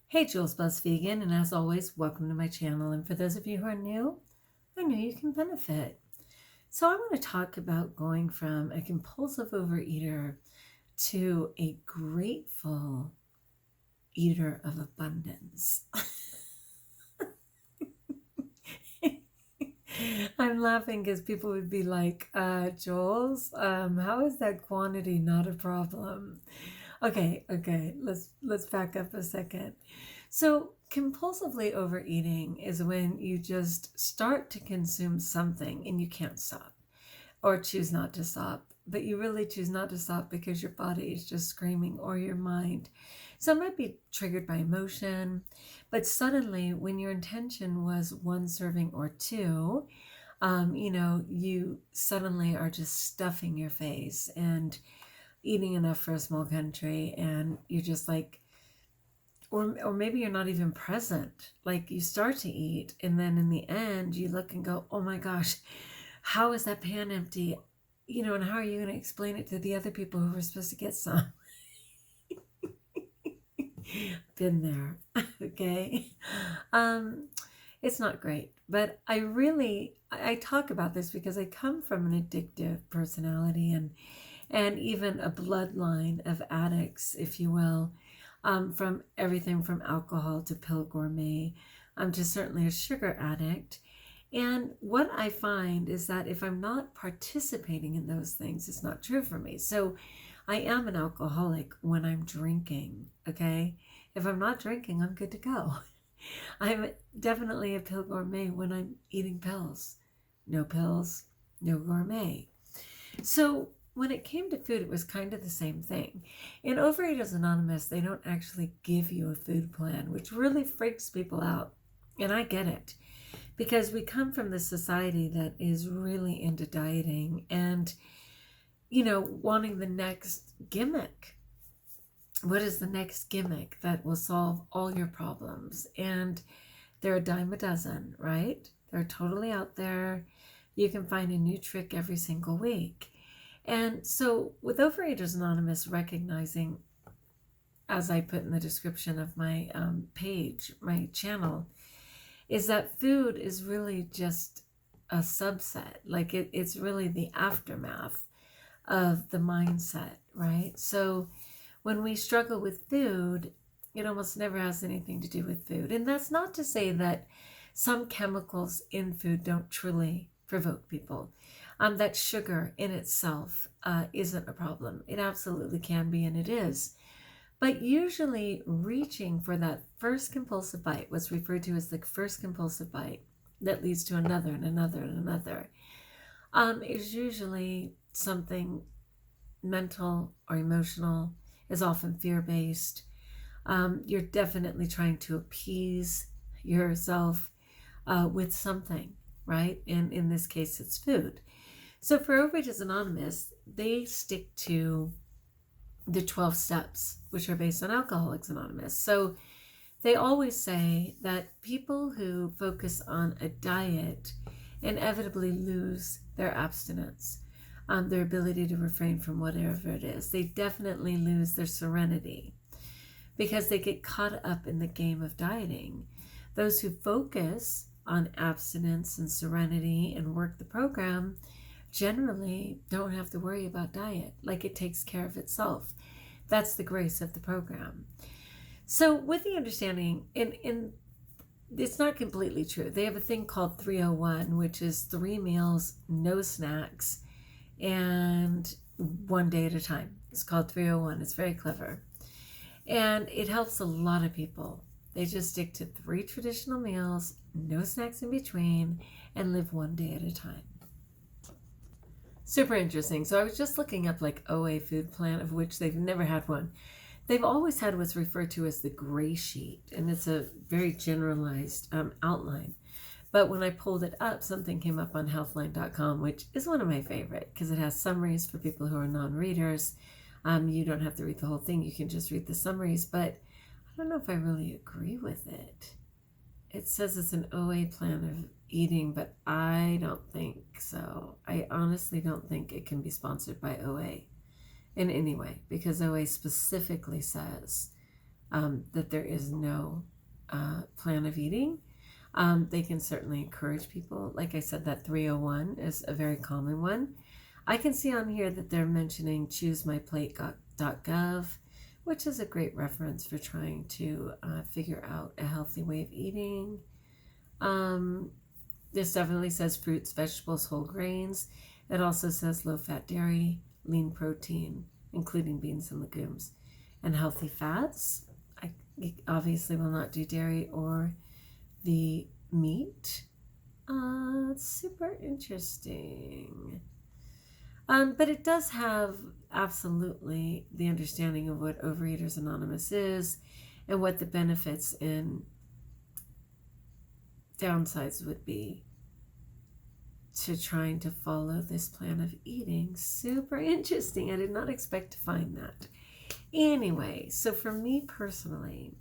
Hey, JulesBlessedVegan, and as always, welcome to my channel. And for those of you who are new, I know you can benefit. So I want to talk about going from a compulsive overeater to a grateful eater of abundance. I'm laughing because people would be like, Jules, how is that quantity not a problem? Okay, let's back up a second. So compulsively overeating is when you just start to consume something and you can't stop or choose not to stop, but you really choose not to stop because your body is just screaming or your mind. So it might be triggered by emotion, but suddenly when your intention was one serving or two, you suddenly are just stuffing your face and eating enough for a small country, and you're just like, or maybe you're not even present. Like you start to eat, and then in the end, you look and go, oh my gosh, how is that pan empty? And how are you going to explain it to the other people who were supposed to get some? Been there. Okay. It's not great, but I talk about this because I come from an addictive personality and even a bloodline of addicts, if you will, from everything from alcohol to pill gourmet. I'm just certainly a sugar addict. And what I find is that if I'm not participating in those things, it's not true for me. So I am an alcoholic when I'm drinking, okay? If I'm not drinking, I'm good to go. I'm definitely a pill gourmet when I'm eating pills. No pills, no gourmet. So when it came to food, it was kind of the same thing. In Overeaters Anonymous, they don't actually give you a food plan, which really freaks people out. And I get it, because we come from this society that is really into dieting and, wanting the next gimmick. What is the next gimmick that will solve all your problems? And they're a dime a dozen, right? They're totally out there. You can find a new trick every single week. And so with Overeaters Anonymous, recognizing, as I put in the description of my page, my channel, is that food is really just a subset. Like it's really the aftermath of the mindset, right? So when we struggle with food, it almost never has anything to do with food. And that's not to say that some chemicals in food don't truly provoke people. That sugar in itself isn't a problem. It absolutely can be, and it is. But usually reaching for that first compulsive bite, what's referred to as the first compulsive bite that leads to another and another and another, is usually something mental or emotional, is often fear-based. You're definitely trying to appease yourself with something, right? And in this case, it's food. So for Overeaters Anonymous, they stick to the 12 steps, which are based on Alcoholics Anonymous. So they always say that people who focus on a diet inevitably lose their abstinence, their ability to refrain from whatever it is. They definitely lose their serenity because they get caught up in the game of dieting. Those who focus on abstinence and serenity and work the program generally don't have to worry about diet. Like it takes care of itself. That's the grace of the program. So with the understanding, it's not completely true. They have a thing called 301, which is 3 meals, no snacks, and 1 day at a time. It's called 301. It's very clever. And it helps a lot of people. They just stick to 3 traditional meals, no snacks in between, and live 1 day at a time. Super interesting. So I was just looking up like OA food plan, of which they've never had one. They've always had what's referred to as the gray sheet, and it's a very generalized outline. But when I pulled it up, something came up on healthline.com, which is one of my favorite because it has summaries for people who are non-readers. You don't have to read the whole thing. You can just read the summaries, but I don't know if I really agree with it. It says it's an OA plan of eating, but I don't think so. I honestly don't think it can be sponsored by OA in any way, because OA specifically says that there is no plan of eating. They can certainly encourage people. Like I said, that 301 is a very common one. I can see on here that they're mentioning choosemyplate.gov, which is a great reference for trying to figure out a healthy way of eating. This definitely says fruits, vegetables, whole grains. It also says low-fat dairy, lean protein, including beans and legumes, and healthy fats. I obviously will not do dairy or the meat. It's super interesting. But it does have absolutely the understanding of what Overeaters Anonymous is and what the benefits and downsides would be to trying to follow this plan of eating. Super interesting. I did not expect to find that. Anyway, so for me personally,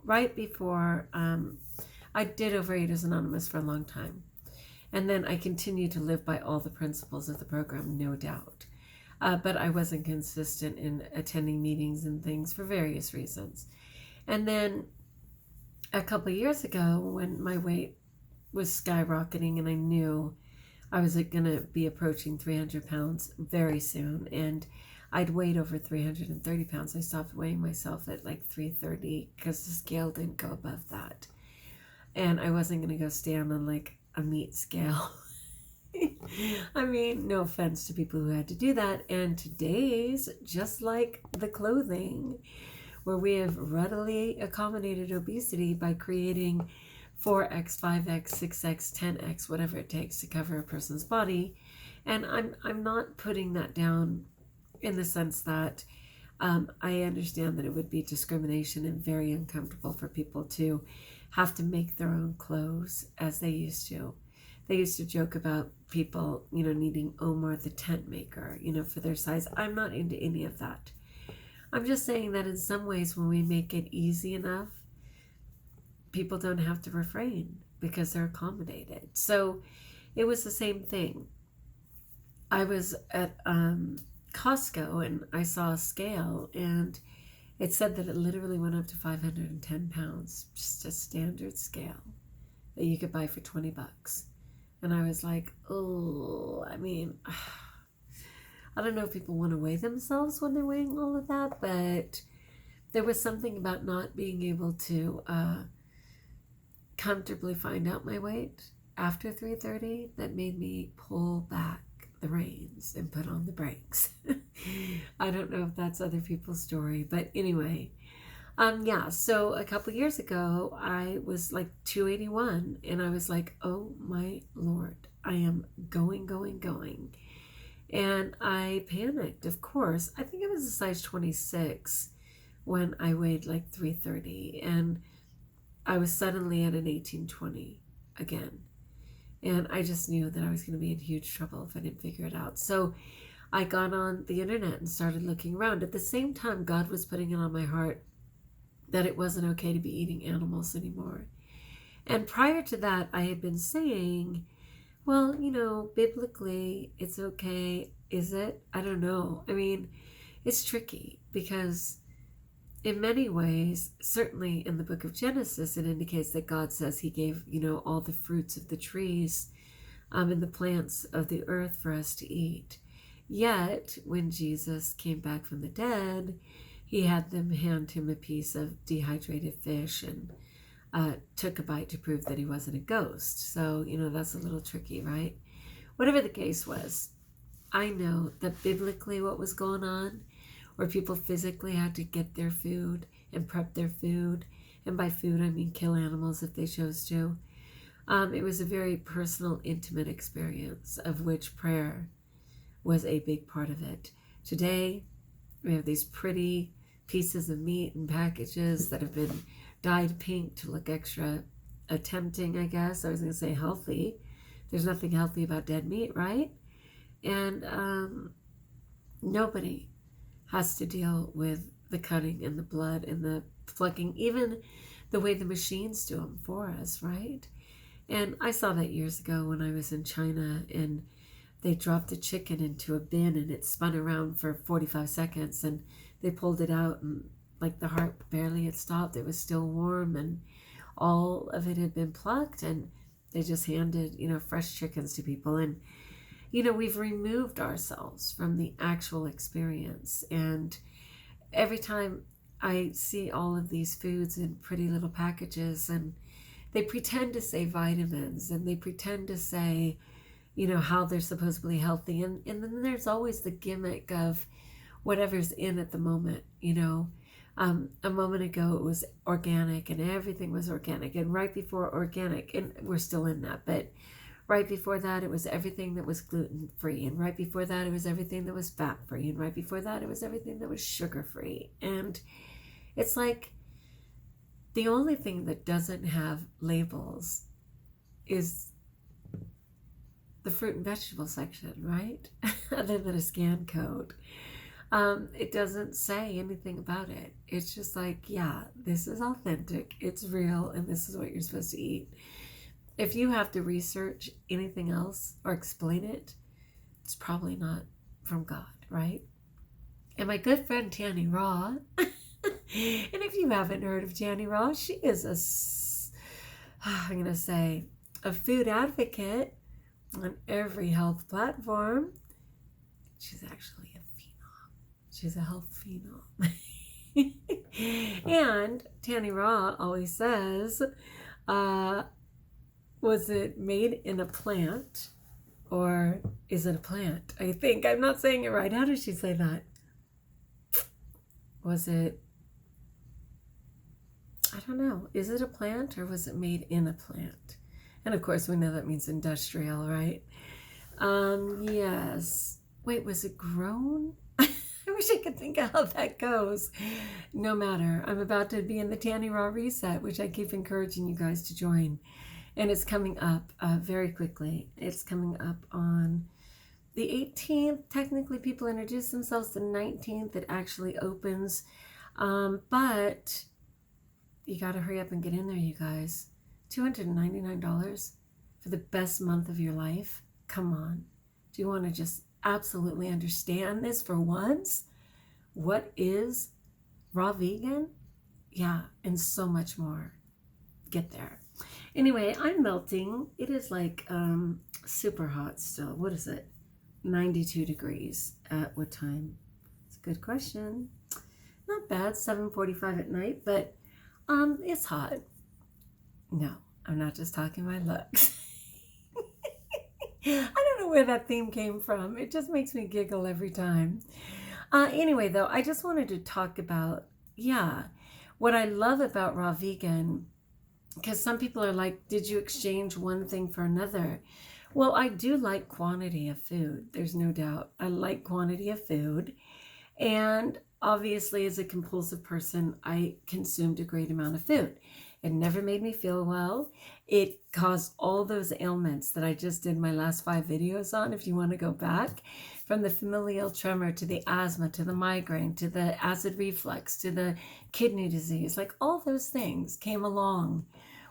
right before I did Overeaters Anonymous for a long time. And then I continued to live by all the principles of the program, no doubt. But I wasn't consistent in attending meetings and things for various reasons. And then a couple of years ago, when my weight was skyrocketing and I knew I was going to be approaching 300 pounds very soon, and I'd weighed over 330 pounds. I stopped weighing myself at like 330 because the scale didn't go above that. And I wasn't going to go stand on like a meat scale. I mean, no offense to people who had to do that. And today's, just like the clothing, where we have readily accommodated obesity by creating 4X, 5X, 6X, 10X, whatever it takes to cover a person's body. And I'm not putting that down in the sense that I understand that it would be discrimination and very uncomfortable for people to have to make their own clothes as they used to. They used to joke about people, needing Omar the tent maker, for their size. I'm not into any of that. I'm just saying that in some ways when we make it easy enough, people don't have to refrain because they're accommodated. So it was the same thing. I was at Costco and I saw a scale and it said that it literally went up to 510 pounds, just a standard scale that you could buy for $20. And I was like, oh, I mean, I don't know if people want to weigh themselves when they're weighing all of that, but there was something about not being able to comfortably find out my weight after 3:30 that made me pull back the reins and put on the brakes. I don't know if that's other people's story, but anyway, so a couple years ago I was like 281 and I was like, oh my Lord, I am going, and I panicked. Of course, I think I was a size 26 when I weighed like 330 and I was suddenly at an 1820 again. And I just knew that I was going to be in huge trouble if I didn't figure it out. So I got on the internet and started looking around. At the same time, God was putting it on my heart that it wasn't okay to be eating animals anymore. And prior to that, I had been saying, well, biblically, it's okay. Is it? I don't know. I mean, it's tricky because in many ways, certainly in the book of Genesis, it indicates that God says he gave, all the fruits of the trees and the plants of the earth for us to eat. Yet, when Jesus came back from the dead, he had them hand him a piece of dehydrated fish and took a bite to prove that he wasn't a ghost. So, that's a little tricky, right? Whatever the case was, I know that biblically what was going on, where people physically had to get their food and prep their food. And by food, I mean kill animals if they chose to. It was a very personal, intimate experience of which prayer was a big part of it. Today, we have these pretty pieces of meat and packages that have been dyed pink to look extra tempting, I guess. I was going to say healthy. There's nothing healthy about dead meat, right? And nobody has to deal with the cutting and the blood and the plucking, even the way the machines do them for us, right? And I saw that years ago when I was in China and they dropped a chicken into a bin and it spun around for 45 seconds and they pulled it out and like the heart barely had stopped. It was still warm, and all of it had been plucked, and they just handed, fresh chickens to people. And, we've removed ourselves from the actual experience. And every time I see all of these foods in pretty little packages, and they pretend to say vitamins, and they pretend to say, how they're supposedly healthy. And then there's always the gimmick of whatever's in at the moment, A moment ago it was organic, and everything was organic. And right before organic, and we're still in that, but right before that it was everything that was gluten-free. And right before that it was everything that was fat-free. And right before that it was everything that was sugar-free. And it's like the only thing that doesn't have labels is the fruit and vegetable section, right? Other than a scan code. It doesn't say anything about it. It's just like, yeah, this is authentic, it's real, and this is what you're supposed to eat. If you have to research anything else or explain it, it's probably not from God, right? And my good friend Tani Raw, and if you haven't heard of Tani Raw, she is a food advocate on every health platform. She's actually a phenom. She's a health phenom. And Tani Raw always says, was it made in a plant, or is it a plant? I think I'm not saying it right. How does she say that? Was it, I don't know. Is it a plant, or was it made in a plant? And of course we know that means industrial, right? Yes. Wait, was it grown? I wish I could think of how that goes. No matter. I'm about to be in the Tani Raw Reset, which I keep encouraging you guys to join. And it's coming up very quickly. It's coming up on the 18th. Technically, people introduce themselves. The 19th, it actually opens. But you got to hurry up and get in there, you guys. $299 for the best month of your life. Come on. Do you want to just absolutely understand this for once? What is raw vegan? Yeah, and so much more. Get there. Anyway, I'm melting. It is like super hot still. What is it? 92 degrees at what time? It's a good question. Not bad, 7:45 at night, but it's hot. No, I'm not just talking my looks. I don't know where that theme came from. It just makes me giggle every time. Anyway, though, I just wanted to talk about, what I love about raw vegan, because some people are like, did you exchange one thing for another? Well, I do like quantity of food. There's no doubt. I like quantity of food. And obviously, as a compulsive person, I consumed a great amount of food. It never made me feel well. It caused all those ailments that I just did my last 5 videos on, if you want to go back, from the familial tremor to the asthma to the migraine to the acid reflux to the kidney disease. Like all those things came along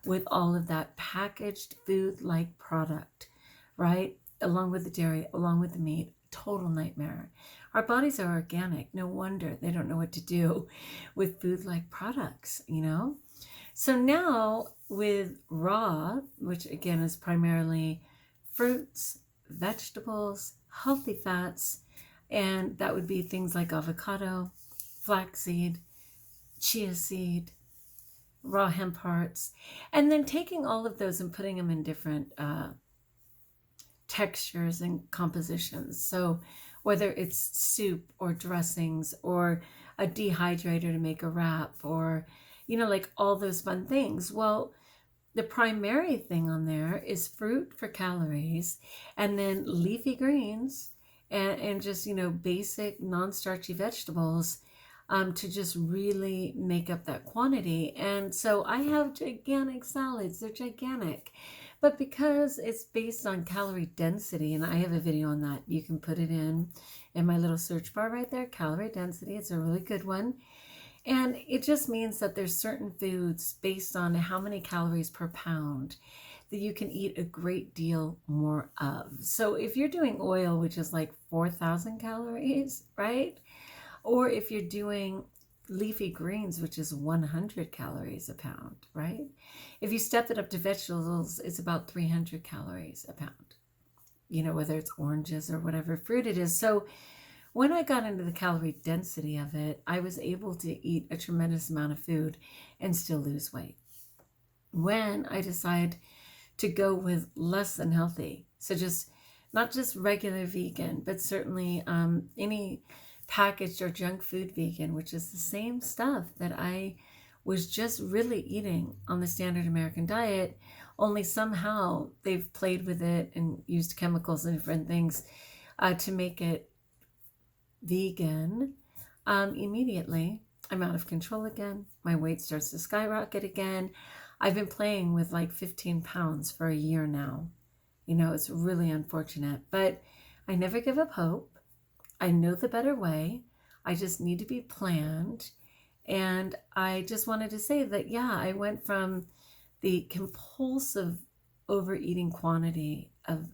with all of that packaged food-like product, right? Along with the dairy, along with the meat. Total nightmare. Our bodies are organic. No wonder they don't know what to do with food-like products, So now with raw, which again is primarily fruits, vegetables, healthy fats, and that would be things like avocado, flaxseed, chia seed, raw hemp hearts, and then taking all of those and putting them in different textures and compositions. So whether it's soup or dressings or a dehydrator to make a wrap, or like all those fun things. Well, the primary thing on there is fruit for calories, and then leafy greens and just, basic non-starchy vegetables to just really make up that quantity. And so I have gigantic salads. They're gigantic. But because it's based on calorie density, and I have a video on that, you can put it in my little search bar right there, calorie density. It's a really good one. And it just means that there's certain foods based on how many calories per pound that you can eat a great deal more of. So if you're doing oil, which is like 4,000 calories, right? Or if you're doing leafy greens, which is 100 calories a pound, right? If you step it up to vegetables, it's about 300 calories a pound, whether it's oranges or whatever fruit it is. So when I got into the calorie density of it, I was able to eat a tremendous amount of food and still lose weight. When I decide to go with less than healthy, so just not just regular vegan, but certainly any packaged or junk food vegan, which is the same stuff that I was just really eating on the standard American diet, only somehow they've played with it and used chemicals and different things to make it vegan. Immediately, I'm out of control again. My weight starts to skyrocket again. I've been playing with like 15 pounds for a year now. It's really unfortunate, but I never give up hope. I know the better way. I just need to be planned. And I just wanted to say that, yeah, I went from the compulsive overeating quantity of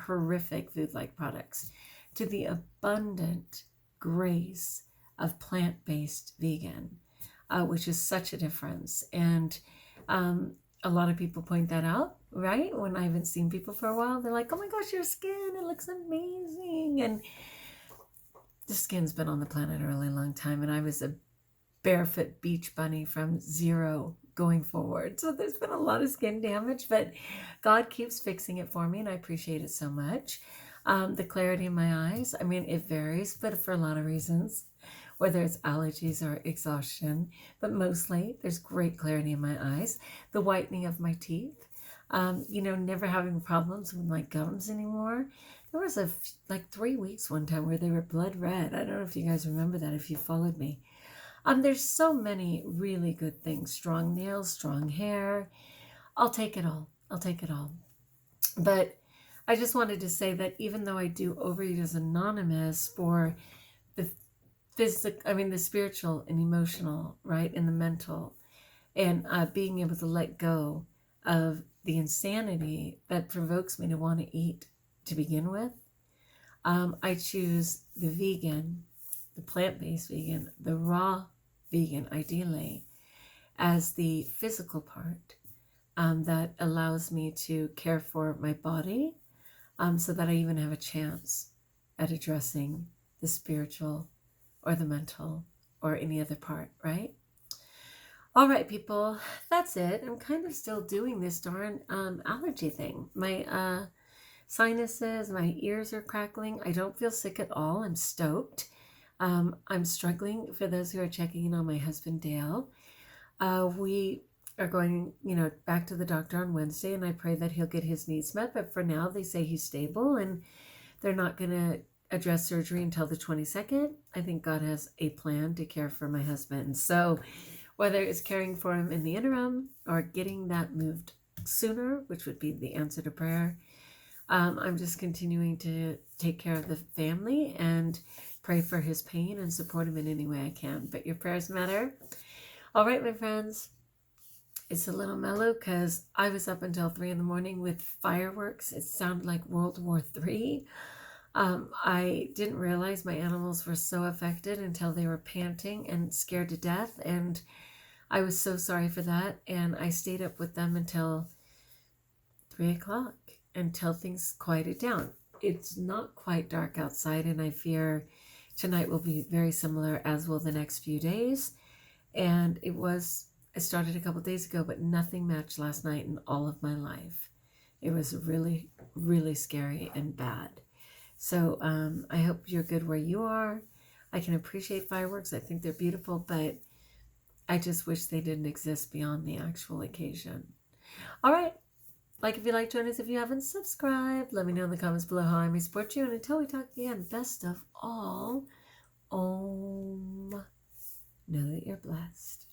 horrific food-like products to the abundant grace of plant-based vegan, which is such a difference. And a lot of people point that out, right? When I haven't seen people for a while, they're like, oh my gosh, your skin, it looks amazing. And the skin's been on the planet a really long time, and I was a barefoot beach bunny from zero going forward. So there's been a lot of skin damage, but God keeps fixing it for me, and I appreciate it so much. The clarity in my eyes, I mean, it varies, but for a lot of reasons, whether it's allergies or exhaustion, but mostly there's great clarity in my eyes. The whitening of my teeth, never having problems with my gums anymore. There was like 3 weeks one time where they were blood red. I don't know if you guys remember that, if you followed me. There's so many really good things. Strong nails, strong hair. I'll take it all. I'll take it all. But I just wanted to say that even though I do Overeaters Anonymous for the the spiritual and emotional, right, and the mental, and being able to let go of the insanity that provokes me to want to eat to begin with, I choose the vegan, the plant-based vegan, the raw vegan, ideally, as the physical part that allows me to care for my body so that I even have a chance at addressing the spiritual or the mental or any other part, right? All right, people, that's it. I'm kind of still doing this darn allergy thing. My sinuses, my ears are crackling. I don't feel sick at all. I'm stoked. I'm struggling, for those who are checking in on my husband, Dale. We are going, back to the doctor on Wednesday, and I pray that he'll get his needs met. But for now, they say he's stable, and they're not going to address surgery until the 22nd. I think God has a plan to care for my husband. So whether it's caring for him in the interim or getting that moved sooner, which would be the answer to prayer, I'm just continuing to take care of the family and pray for his pain and support him in any way I can. But your prayers matter. All right, my friends. It's a little mellow because I was up until 3 in the morning with fireworks. It sounded like World War III. I didn't realize my animals were so affected until they were panting and scared to death. And I was so sorry for that. And I stayed up with them until 3 o'clock, until things quieted down. It's not quite dark outside, and I fear tonight will be very similar, as will the next few days. And it started a couple days ago, but nothing matched last night in all of my life. It was really, really scary and bad. So I hope you're good where you are. I can appreciate fireworks. I think they're beautiful, but I just wish they didn't exist beyond the actual occasion. All right. Like if you like, join us if you haven't subscribed. Let me know in the comments below how I may support you. And until we talk again, best of all, know that you're blessed.